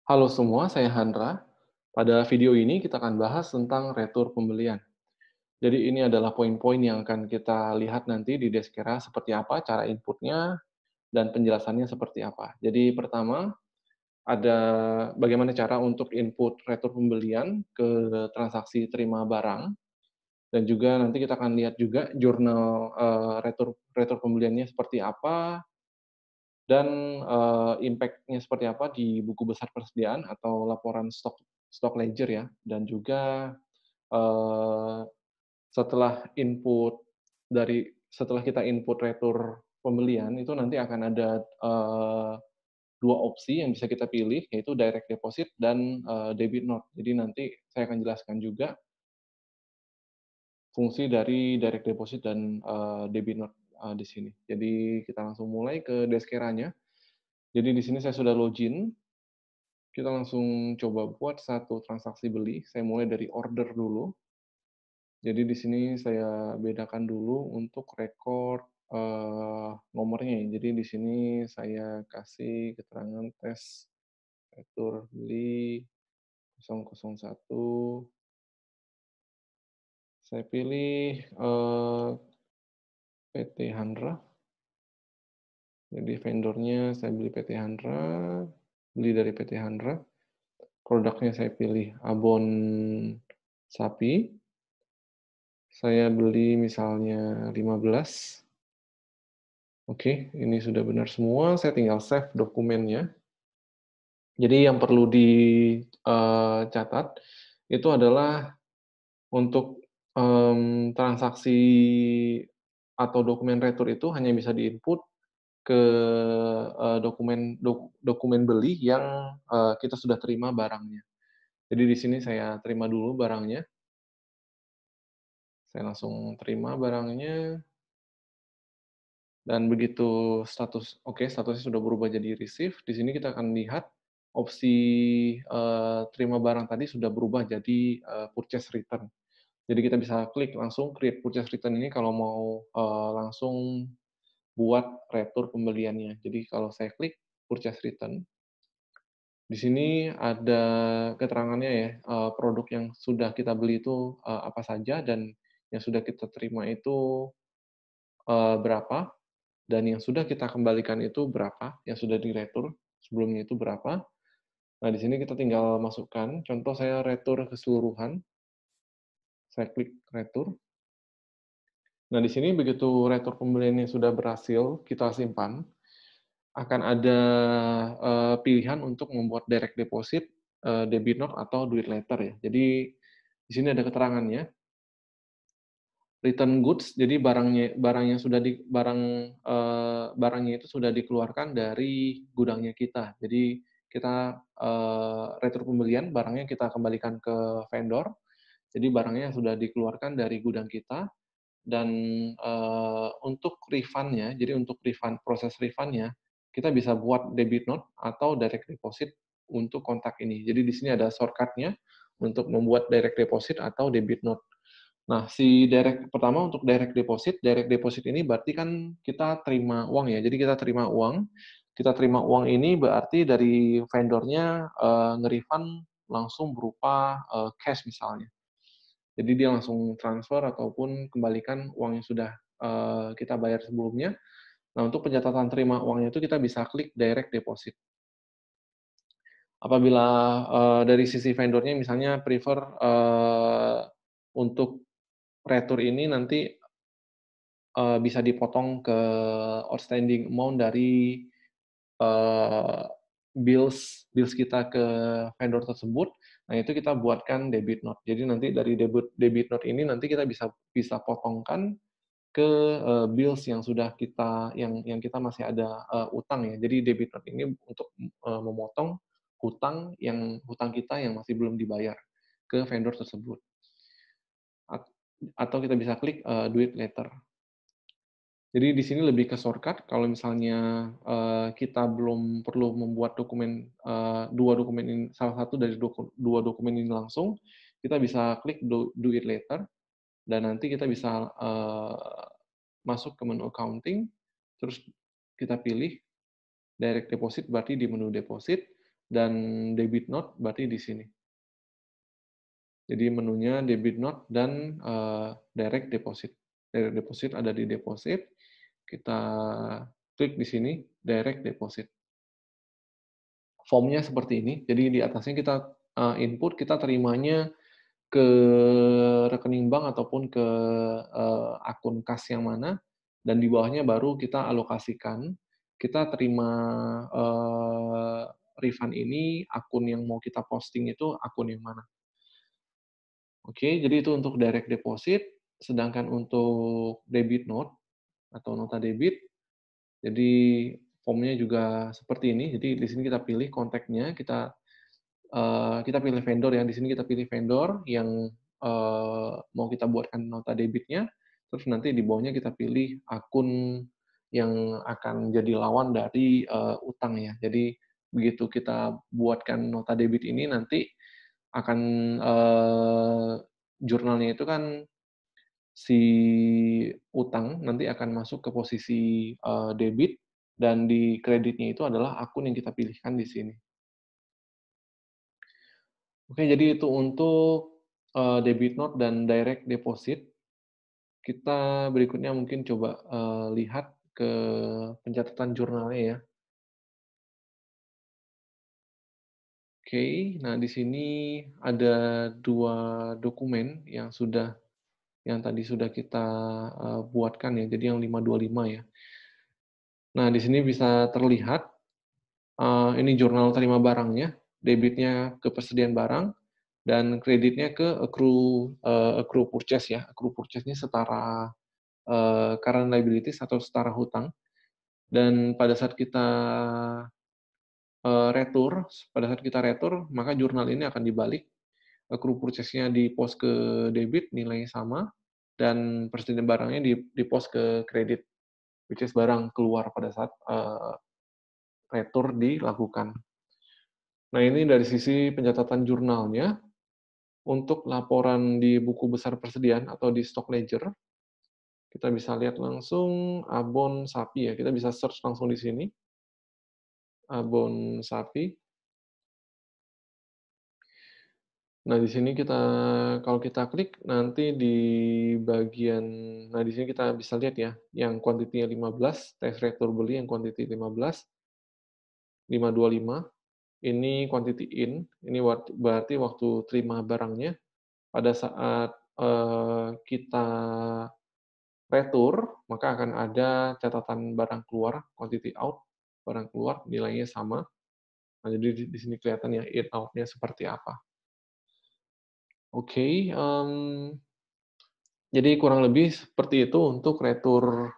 Halo semua, saya Handra. Pada video ini kita akan bahas tentang retur pembelian. Jadi ini adalah poin-poin yang akan kita lihat nanti di Deskera seperti apa cara inputnya dan penjelasannya seperti apa. Jadi pertama, ada bagaimana cara untuk input retur pembelian ke transaksi terima barang, dan juga nanti kita akan lihat juga jurnal retur retur pembeliannya seperti apa, dan impact-nya seperti apa di buku besar persediaan atau laporan stok stok ledger ya, dan juga, eee, setelah kita input retur pembelian, itu nanti akan ada, 2 opsi yang bisa kita pilih, yaitu direct deposit dan, debit note. Jadi nanti saya akan jelaskan juga fungsi dari direct deposit dan, debit note, di sini. Jadi kita langsung mulai ke Deskeranya. Jadi di sini saya sudah login. Kita langsung coba buat satu transaksi beli. Saya mulai dari order dulu. Jadi di sini saya bedakan dulu untuk rekor nomornya ya. Jadi di sini saya kasih keterangan tes retur beli 001. Saya pilih PT Handra. Jadi vendornya saya beli PT Handra, beli dari PT Handra. Produknya saya pilih abon sapi. Saya beli misalnya 15. Oke, ini sudah benar semua, saya tinggal save dokumennya. Jadi yang perlu dicatat itu adalah untuk, transaksi atau dokumen retur itu hanya bisa di-input ke, dokumen beli yang, kita sudah terima barangnya. Jadi di sini saya terima dulu barangnya, saya langsung terima barangnya. Dan begitu statusnya sudah berubah jadi receive, di sini kita akan lihat opsi, terima barang tadi sudah berubah jadi, purchase return. Jadi kita bisa klik langsung create purchase return ini kalau mau, langsung buat retur pembeliannya. Jadi kalau saya klik purchase return, di sini ada keterangannya ya, produk yang sudah kita beli itu, apa saja, dan yang sudah kita terima itu, berapa. Dan yang sudah kita kembalikan itu berapa, yang sudah diretur sebelumnya itu berapa. Nah, di sini kita tinggal masukkan, contoh saya retur keseluruhan, saya klik retur. Nah, di sini begitu retur pembeliannya sudah berhasil kita simpan, akan ada, pilihan untuk membuat direct deposit, debit note, atau duit letter ya. Jadi, di sini ada keterangannya, return goods, jadi barangnya sudah di barang, barangnya itu sudah dikeluarkan dari gudangnya kita. Jadi kita, retur pembelian, barangnya kita kembalikan ke vendor, jadi barangnya sudah dikeluarkan dari gudang kita. Dan, untuk refund-nya, jadi untuk proses refund-nya, kita bisa buat debit note atau direct deposit untuk kontak ini. Jadi di sini ada shortcut-nya untuk membuat direct deposit atau debit note. Nah, untuk direct deposit ini berarti kan kita terima uang ya. Jadi kita terima uang ini berarti dari vendornya, nge-refund langsung berupa, cash misalnya. Jadi dia langsung transfer ataupun kembalikan uang yang sudah, kita bayar sebelumnya. Nah, untuk pencatatan terima uangnya itu kita bisa klik direct deposit. Apabila, dari sisi vendornya misalnya prefer, untuk retur ini nanti, bisa dipotong ke outstanding amount dari, eee, bills kita ke vendor tersebut. Nah, itu kita buatkan debit note. Jadi nanti dari debit note ini nanti kita bisa bisa potongkan ke, bills yang sudah yang kita masih ada, utang ya. Jadi debit note ini untuk, memotong hutang kita yang masih belum dibayar ke vendor tersebut. At atau kita bisa klik, do it later. Jadi di sini lebih ke shortcut kalau misalnya, kita belum perlu membuat 2 dokumen ini, salah satu dari 2 dokumen ini langsung, kita bisa klik do it later, dan nanti kita bisa, masuk ke menu accounting, terus kita pilih direct deposit berarti di menu deposit. dan debit note berarti di sini. Jadi menunya debit note dan direct deposit. Direct deposit ada di deposit, kita klik di sini direct deposit. Formnya seperti ini, jadi di atasnya kita input, kita terimanya ke rekening bank ataupun ke akun kas yang mana, dan di bawahnya baru kita alokasikan, kita terima refund ini, akun yang mau kita posting itu akun yang mana. Oke, jadi itu untuk direct deposit, sedangkan untuk debit note atau nota debit, jadi formnya juga seperti ini. Jadi di sini kita pilih kontaknya, kita pilih vendor ya. Di sini kita pilih vendor yang mau kita buatkan nota debitnya, terus nanti di bawahnya kita pilih akun yang akan jadi lawan dari utang ya. Jadi begitu kita buatkan nota debit ini nanti akan jurnalnya itu kan si utang nanti akan masuk ke posisi debit dan di kreditnya itu adalah akun yang kita pilihkan di sini. Oke, jadi itu untuk debit note dan direct deposit. Kita berikutnya mungkin coba lihat ke pencatatan jurnalnya ya. Oke, nah di sini ada 2 dokumen yang tadi sudah kita buatkan ya, jadi yang 525 ya. Nah, di sini bisa terlihat ini jurnal terima barangnya, debitnya ke persediaan barang, dan kreditnya ke accrue purchase ya. Accrue purchase-nya setara current liabilities atau setara hutang. Dan pada saat kita retur, maka jurnal ini akan dibalik, accrue purchase-nya di-post ke debit, nilainya sama, dan persediaan barangnya di-post ke kredit, which is barang keluar pada saat retur dilakukan. Nah, ini dari sisi pencatatan jurnalnya. Untuk laporan di buku besar persediaan atau di stock ledger, kita bisa lihat langsung Abon Sapi ya, kita bisa search langsung di sini, Abon Sapi. Nah, di sini kalau kita klik, nanti di bagian, nah di sini kita bisa lihat ya, yang kuantitinya 15, tax retur beli yang kuantiti 15, 525, ini quantity in, ini berarti waktu terima barangnya, pada saat kita retur, maka akan ada catatan barang keluar, quantity out, barang keluar, nilainya sama. Nah, jadi di sini kelihatan ya in out-nya seperti apa. Oke, jadi kurang lebih seperti itu untuk retur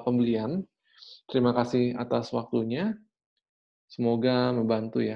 pembelian. Terima kasih atas waktunya. Semoga membantu ya.